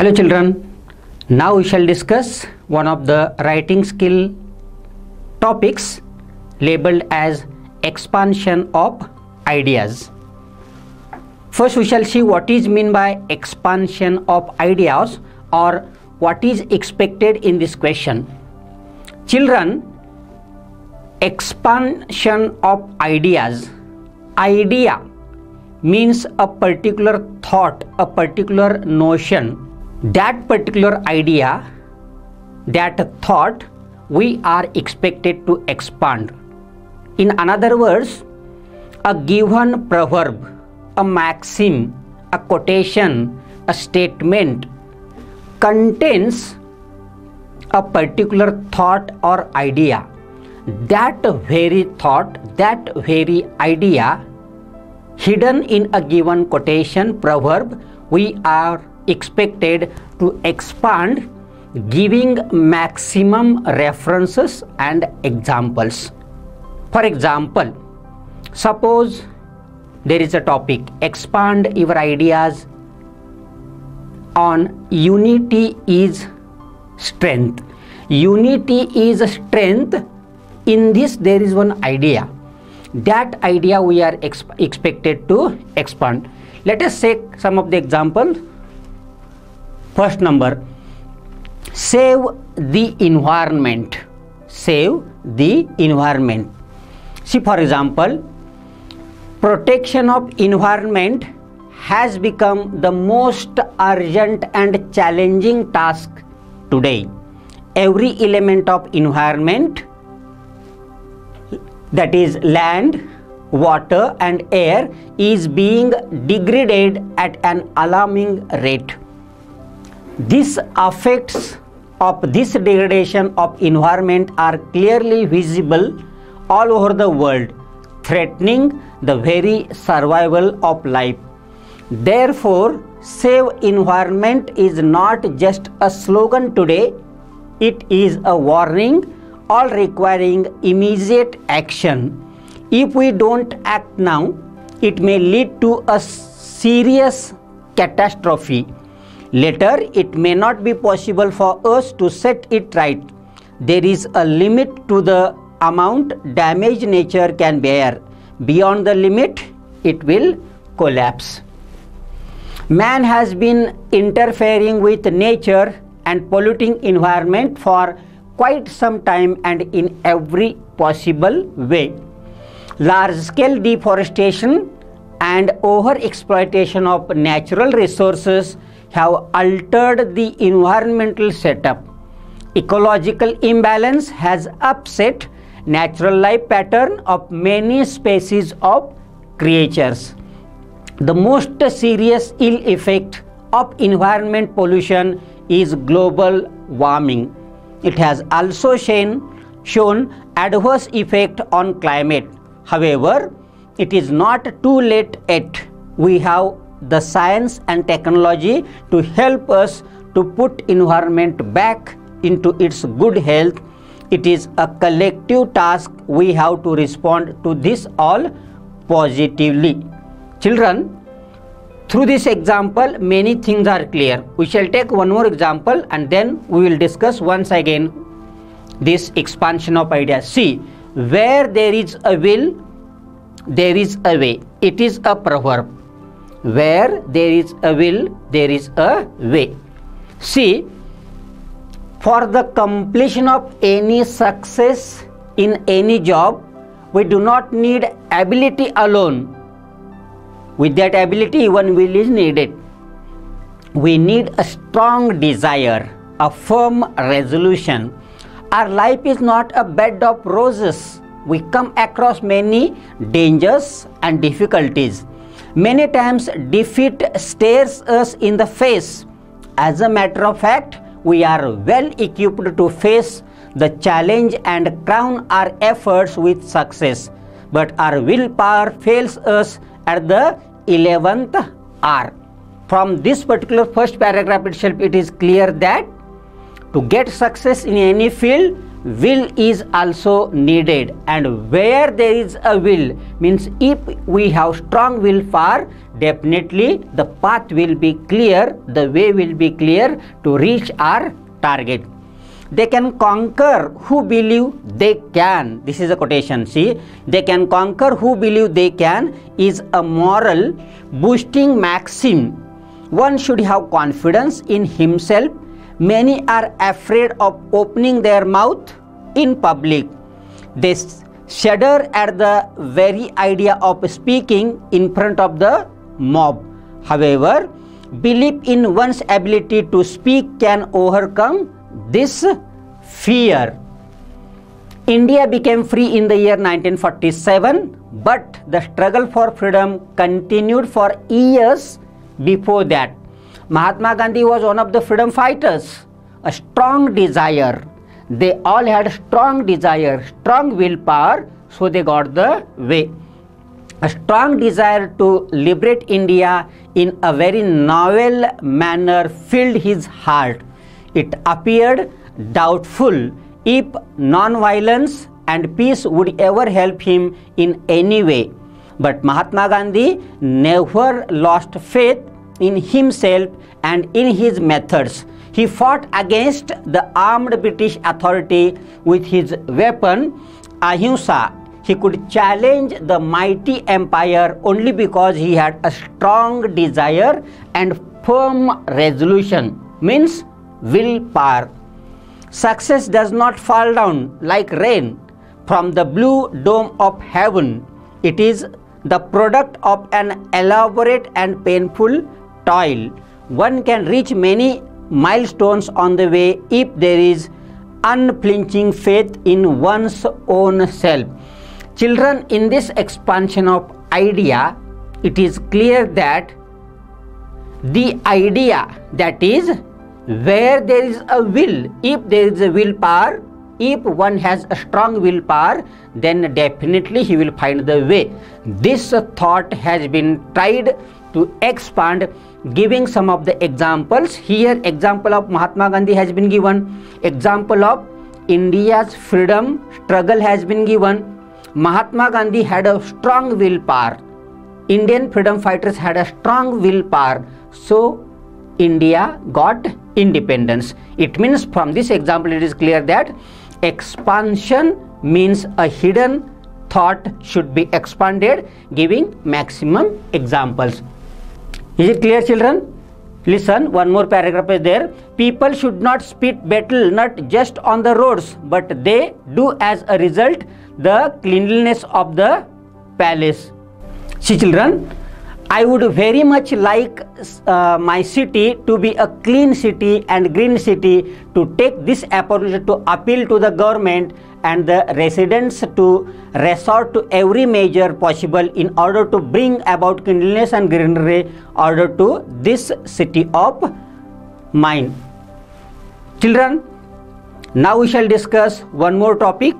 Hello children, now we shall discuss one of the writing skill topics labeled as expansion of ideas. First we shall see what is meant by expansion of ideas or what is expected in this question. Children, expansion of ideas, idea means a particular thought, a particular notion. That particular idea, that thought, we are expected to expand. In other words, a given proverb, a maxim, a quotation, a statement contains a particular thought or idea. That very thought, that very idea hidden in a given quotation, proverb, we are expected to expand, giving maximum references and examples. For example, suppose there is a topic, expand your ideas on unity is strength. Unity is strength. In this there is one idea. That idea we are expected to expand. Let us take some of the examples. First number, save the environment. Save the environment. See, for example, protection of environment has become the most urgent and challenging task today. Every element of environment, that is land, water and air, is being degraded at an alarming rate. These effects of this degradation of environment are clearly visible all over the world, threatening the very survival of life. Therefore, save environment is not just a slogan today, it is a warning, all requiring immediate action. If we don't act now, it may lead to a serious catastrophe. Later, it may not be possible for us to set it right. There is a limit to the amount damage nature can bear. Beyond the limit, it will collapse. Man has been interfering with nature and polluting environment for quite some time and in every possible way. Large-scale deforestation and over-exploitation of natural resources have altered the environmental setup. Ecological imbalance has upset natural life pattern of many species of creatures. The most serious ill effect of environment pollution is global warming. It has also shown adverse effect on climate. However, it is not too late yet. We have the science and technology to help us to put environment back into its good health. It is a collective task. We have to respond to this all positively. Children, through this example, many things are clear. We shall take one more example and then we will discuss once again this expansion of ideas. See, where there is a will, there is a way. It is a proverb. Where there is a will, there is a way. See, for the completion of any success in any job, we do not need ability alone. With that ability, even will is needed. We need a strong desire, a firm resolution. Our life is not a bed of roses. We come across many dangers and difficulties. Many times defeat stares us in the face. As a matter of fact, we are well equipped to face the challenge and crown our efforts with success. But our willpower fails us at the 11th hour. From this particular first paragraph itself, it is clear that to get success in any field, will is also needed, and where there is a will means if we have strong willpower, definitely the path will be clear, the way will be clear to reach our target. They can conquer who believe they can. This is a quotation. See, they can conquer who believe they can is a moral boosting maxim. One should have confidence in himself. Many are afraid of opening their mouth in public. They shudder at the very idea of speaking in front of the mob. However, belief in one's ability to speak can overcome this fear. India became free in the year 1947, but the struggle for freedom continued for years before that. Mahatma Gandhi was one of the freedom fighters. A strong desire. They all had strong desire, strong willpower, so they got the way. A strong desire to liberate India in a very novel manner filled his heart. It appeared doubtful if non-violence and peace would ever help him in any way. But Mahatma Gandhi never lost faith in himself and in his methods. He fought against the armed British authority with his weapon, ahimsa. He could challenge the mighty empire only because he had a strong desire and firm resolution, means willpower. Success does not fall down like rain from the blue dome of heaven. It is the product of an elaborate and painful toil. One can reach many milestones on the way if there is unflinching faith in one's own self. Children, in this expansion of idea, it is clear that the idea, that is, where there is a will, if there is a willpower, if one has a strong willpower, then definitely he will find the way. This thought has been tried to expand, giving some of the examples. Here example of Mahatma Gandhi has been given, example of India's freedom struggle has been given. Mahatma Gandhi had a strong willpower. Indian freedom fighters had a strong willpower. So India got independence. It means from this example it is clear that expansion means a hidden thought should be expanded, giving maximum examples. Is it clear, children? Listen, one more paragraph is there. People should not spit betel not just on the roads, but they do as a result the cleanliness of the palace. See, children, I would very much like my city to be a clean city and green city, to take this opportunity to appeal to the government and the residents to resort to every measure possible in order to bring about cleanliness and greenery order to this city of mine. Children, now we shall discuss one more topic,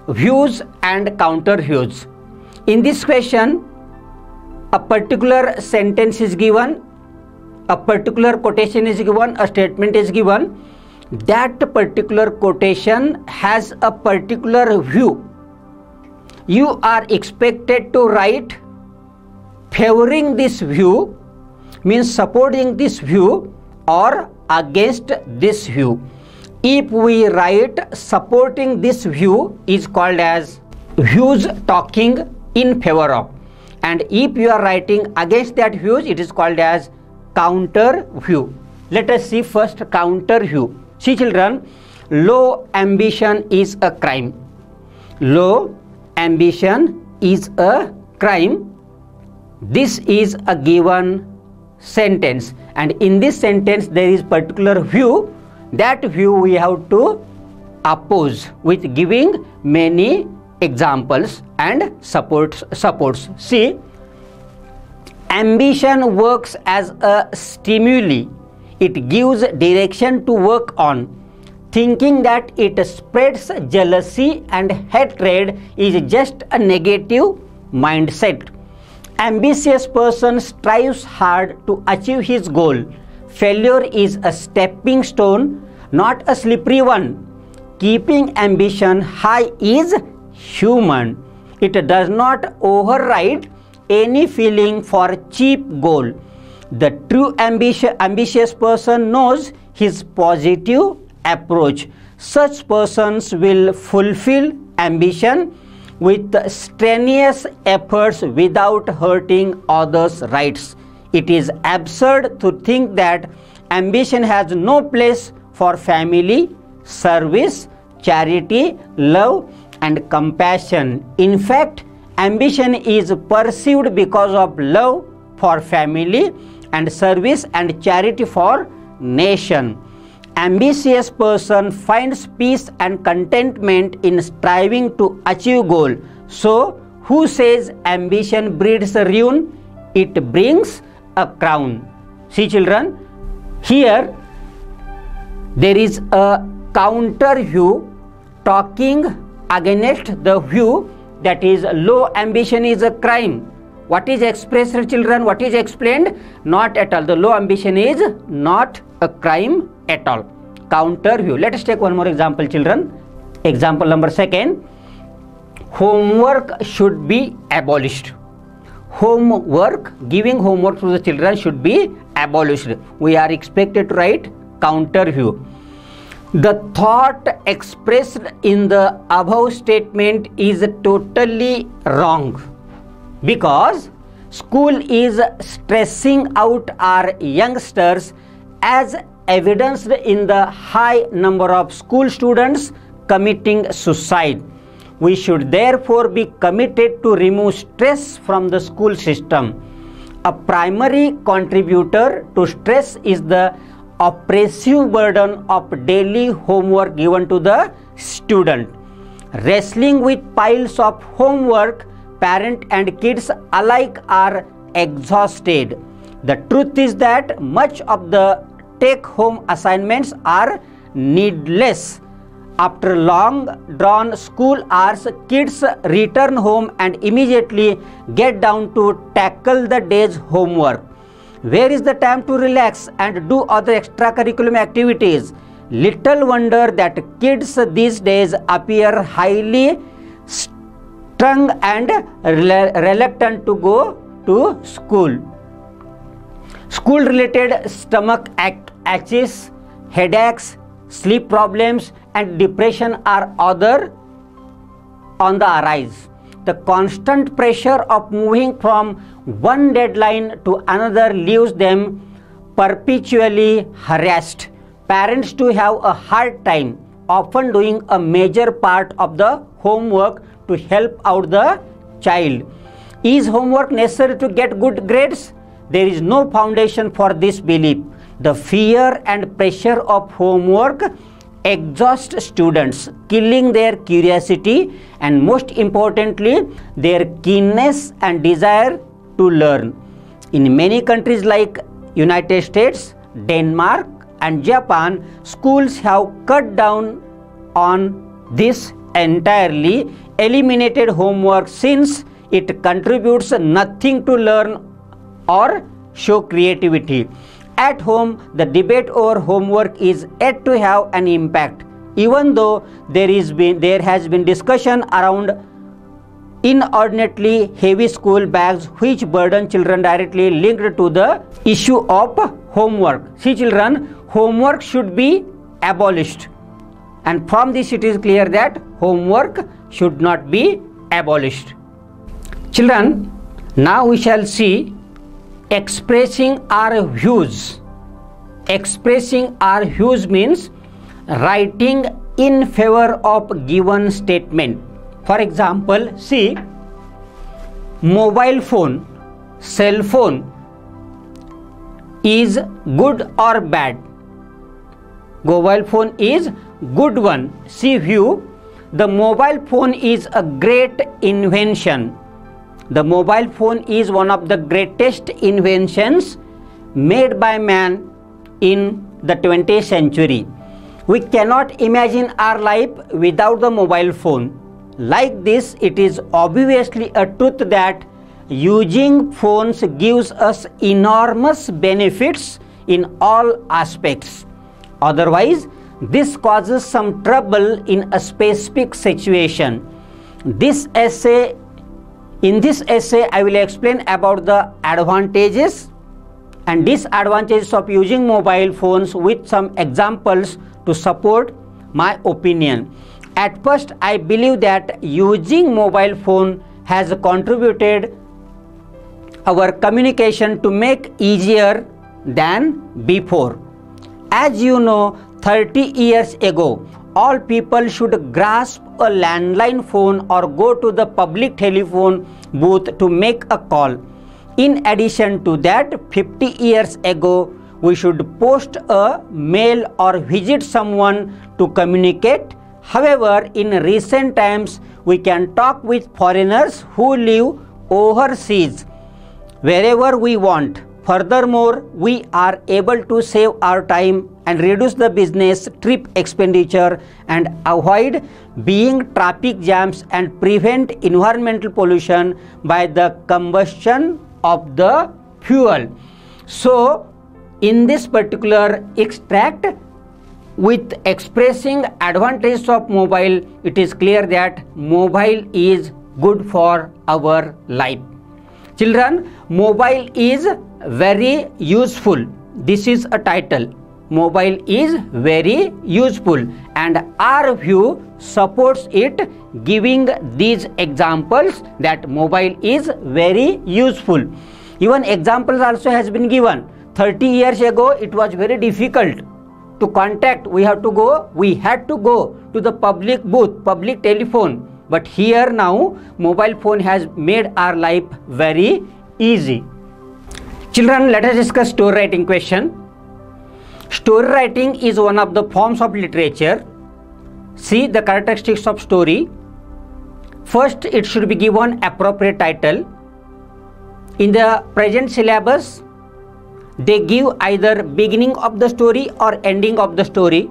views and counter views. In this question, a particular sentence is given, a particular quotation is given, a statement is given. That particular quotation has a particular view. You are expected to write favoring this view, means supporting this view, or against this view. If we write supporting this view is called as views talking in favor of, and if you are writing against that views, it is called as counter view. Let us see first counter view. See, children, low ambition is a crime. Low ambition is a crime. This is a given sentence, and in this sentence there is particular view. That view we have to oppose with giving many examples and supports. See, ambition works as a stimuli. It gives direction to work on. Thinking that it spreads jealousy and hatred is just a negative mindset. Ambitious person strives hard to achieve his goal. Failure is a stepping stone, not a slippery one. keeping ambition high is human. It does not override any feeling for cheap goal. The true ambitious person knows his positive approach. Such persons will fulfill ambition with strenuous efforts without hurting others' rights. It is absurd to think that ambition has no place for family, service, charity, love, and compassion. In fact, ambition is pursued because of love for family and service and charity for nation. Ambitious person finds peace and contentment in striving to achieve goal. So, who says ambition breeds ruin? It brings a crown. See children, here there is a counter view talking against the view that is low ambition is a crime. What is expressed, children? What is explained? Not at all. The low ambition is not a crime at all. Counter view. Let us take one more example, children. Example number 2. Homework should be abolished. Homework, giving homework to the children should be abolished. We are expected to write counter view. The thought expressed in the above statement is totally wrong, because school is stressing out our youngsters as evidenced in the high number of school students committing suicide. We should therefore be committed to remove stress from the school system. A primary contributor to stress is the oppressive burden of daily homework given to the student. Wrestling with piles of homework, parent and kids alike are exhausted. The truth is that much of the take-home assignments are needless. After long drawn school hours, kids return home and immediately get down to tackle the day's homework. Where is the time to relax and do other extracurricular activities? Little wonder that kids these days appear highly strung and reluctant to go to school. School-related stomach aches, headaches, sleep problems and depression are other on the rise. The constant pressure of moving from one deadline to another leaves them perpetually harassed. Parents too have a hard time, often doing a major part of the homework to help out the child. Is homework necessary to get good grades? There is no foundation for this belief. The fear and pressure of homework exhaust students, killing their curiosity and most importantly their keenness and desire to learn. In many countries like United States, Denmark and Japan, schools have cut down on this entirely, eliminated homework since it contributes nothing to learn or show creativity. At home, the debate over homework is yet to have an impact, even though there has been discussion around inordinately heavy school bags which burden children directly linked to the issue of homework. See children, homework should be abolished, and from this it is clear that homework should not be abolished. Children, now we shall see expressing our views. Expressing our views means writing in favor of given statement. For example, see, mobile phone, cell phone is good or bad? Mobile phone is good one. See view, the mobile phone is a great invention. The mobile phone is one of the greatest inventions made by man in the 20th century. We cannot imagine our life without the mobile phone. Like this, it is obviously a truth that using phones gives us enormous benefits in all aspects. Otherwise, This causes some trouble in a specific situation. In this essay, I will explain about the advantages and disadvantages of using mobile phones with some examples to support my opinion. At first, I believe that using mobile phone has contributed our communication to make easier than before. As you know, 30 years ago, all people should grasp a landline phone or go to the public telephone booth to make a call. In addition to that, 50 years ago, we should post a mail or visit someone to communicate. However, in recent times, we can talk with foreigners who live overseas wherever we want. Furthermore, we are able to save our time and reduce the business trip expenditure and avoid being traffic jams and prevent environmental pollution by the combustion of the fuel. So, in this particular extract, with expressing advantages of mobile, it is clear that mobile is good for our life. Children, mobile is very useful. This is a title. Mobile is very useful, and our view supports it, giving these examples that mobile is very useful. Even examples also has been given. 30 years ago, it was very difficult to contact. We had to go to the public booth, public telephone. But here now, mobile phone has made our life very easy. Children, let us discuss story writing question. Story writing is one of the forms of literature. See the characteristics of story. First, it should be given appropriate title. In the present syllabus, they give either beginning of the story or ending of the story.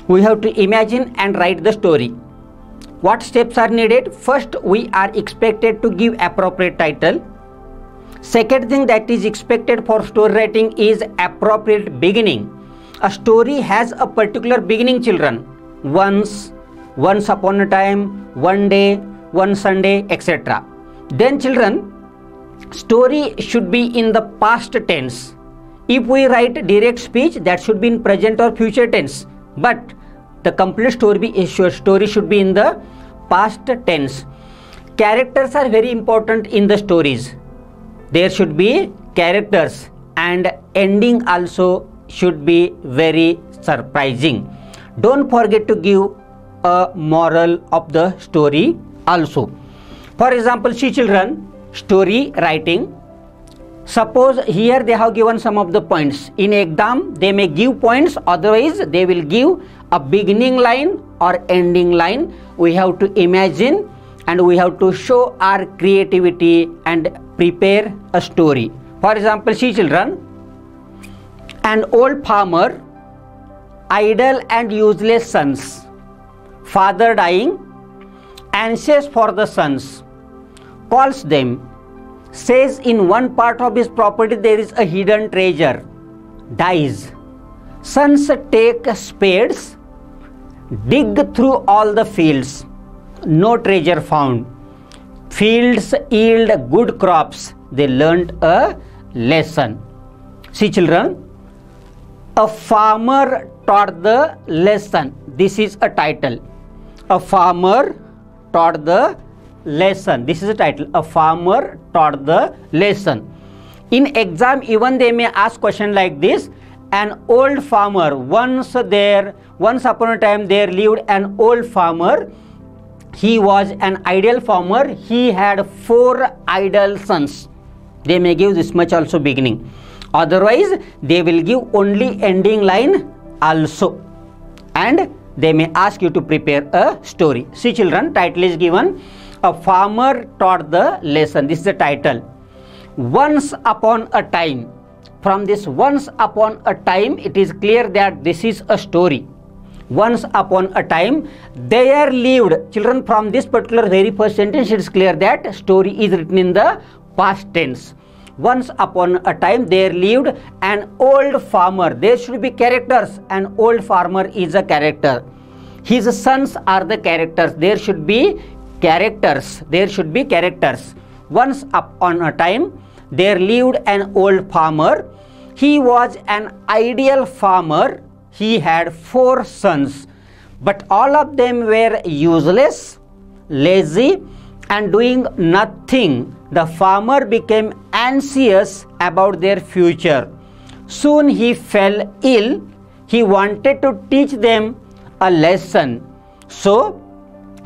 We have to imagine and write the story. What steps are needed? First, we are expected to give appropriate title. Second thing that is expected for story writing is appropriate beginning. A story has a particular beginning, children. Once upon a time, one day, one Sunday, etc. Then children, story should be in the past tense. If we write direct speech, that should be in present or future tense. But the complete story should be in the past tense. Characters are very important in the stories. There should be characters, and ending also should be very surprising. Don't forget to give a moral of the story also. For example, see children, story writing. Suppose here they have given some of the points. In exam, they may give points, otherwise they will give a beginning line or ending line. We have to imagine and we have to show our creativity and prepare a story. For example, see children, an old farmer, idle and useless sons, father dying, anxious for the sons, calls them, says in one part of his property there is a hidden treasure, dies. Sons take spades, dig through all the fields, no treasure found. Fields yield good crops, they learned a lesson. See children, a farmer taught the lesson. This is a title. A farmer taught the lesson. This is a title. A farmer taught the lesson. In exam, even they may ask question like this. An old farmer, once upon a time there lived an old farmer. He was an idle farmer. He had 4 idle sons. They may give this much also beginning. Otherwise, they will give only ending line also. And they may ask you to prepare a story. See children, title is given. A farmer taught the lesson. This is the title. Once upon a time. From this once upon a time, it is clear that this is a story. Once upon a time, there lived. Children, from this particular very first sentence, it is clear that story is written in the past tense. Once upon a time there lived an old farmer. There should be characters. An old farmer is a character. His sons are the characters. There should be characters. There should be characters. Once upon a time there lived an old farmer. He was an ideal farmer. He had 4 sons, but all of them were useless, lazy, and doing nothing. The farmer became anxious about their future. Soon he fell ill. He wanted to teach them a lesson. So,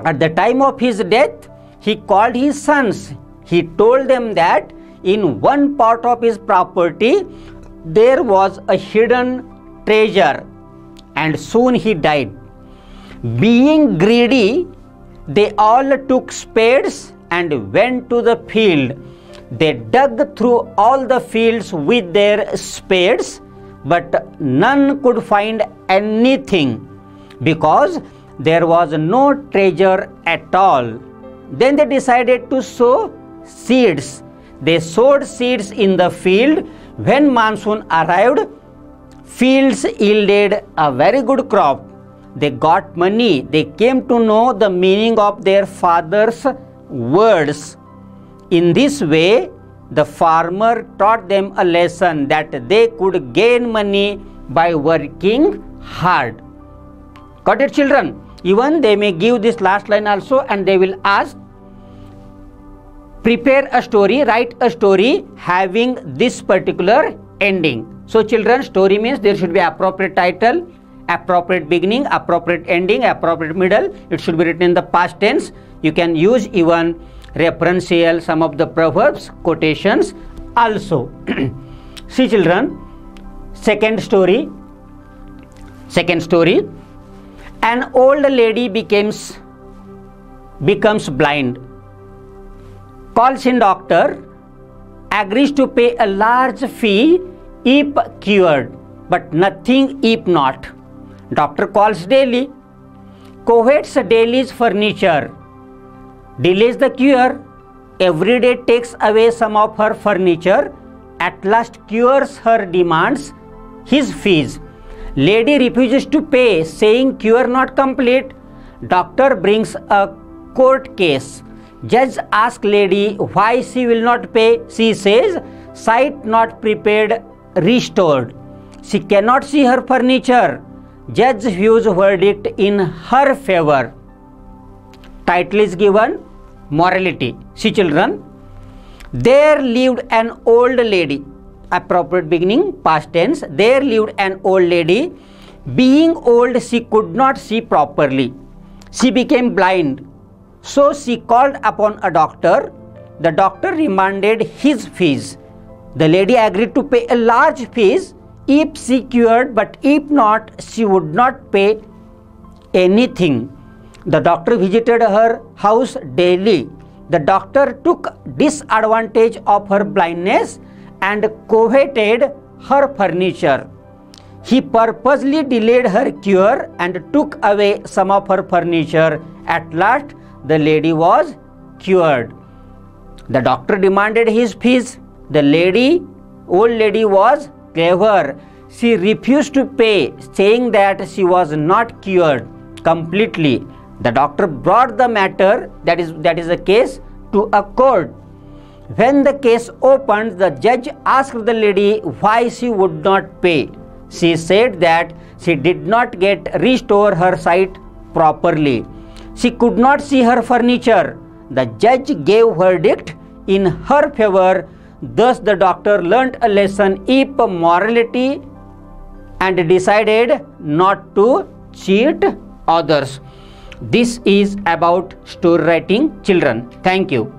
at the time of his death, he called his sons. He told them that in one part of his property there was a hidden treasure, and soon he died. Being greedy, they all took spades and went to the field. They dug through all the fields with their spades, but none could find anything because there was no treasure at all. Then they decided to sow seeds. They sowed seeds in the field. When monsoon arrived, fields yielded a very good crop. They got money. They came to know the meaning of their father's words. In this way, the farmer taught them a lesson that they could gain money by working hard. Got it, children? Even they may give this last line also, and they will ask, prepare a story, write a story having this particular ending. So children, story means there should be appropriate title, appropriate beginning, appropriate ending, appropriate middle. It should be written in the past tense. You can use even referential, some of the proverbs, quotations also. See children, second story. An old lady becomes blind. Calls in doctor, agrees to pay a large fee if cured, but nothing if not. Doctor calls daily, cohets Daily's furniture, delays the cure, every day takes away some of her furniture, at last cures her demands his fees. Lady refuses to pay, saying cure not complete. Doctor brings a court case. Judge asks lady why she will not pay. She says, sight not prepared, restored. She cannot see her furniture. Judge views verdict in her favor. Title is given, morality. See children, there lived an old lady. Appropriate beginning, past tense. There lived an old lady. Being old, she could not see properly. She became blind. So she called upon a doctor. The doctor demanded his fees. The lady agreed to pay a large fees if she cured, but if not, she would not pay anything. The doctor visited her house daily. The doctor took disadvantage of her blindness and coveted her furniture. He purposely delayed her cure and took away some of her furniture. At last, the lady was cured. The doctor demanded his fees. The old lady was clever. She refused to pay, saying that she was not cured completely. The doctor brought the matter, that is the case, to a court. When the case opened, the judge asked the lady why she would not pay. She said that she did not restore her sight properly. She could not see her furniture. The judge gave verdict in her favor. Thus the doctor learnt a lesson of morality and decided not to cheat others. This is about story writing, children. Thank you.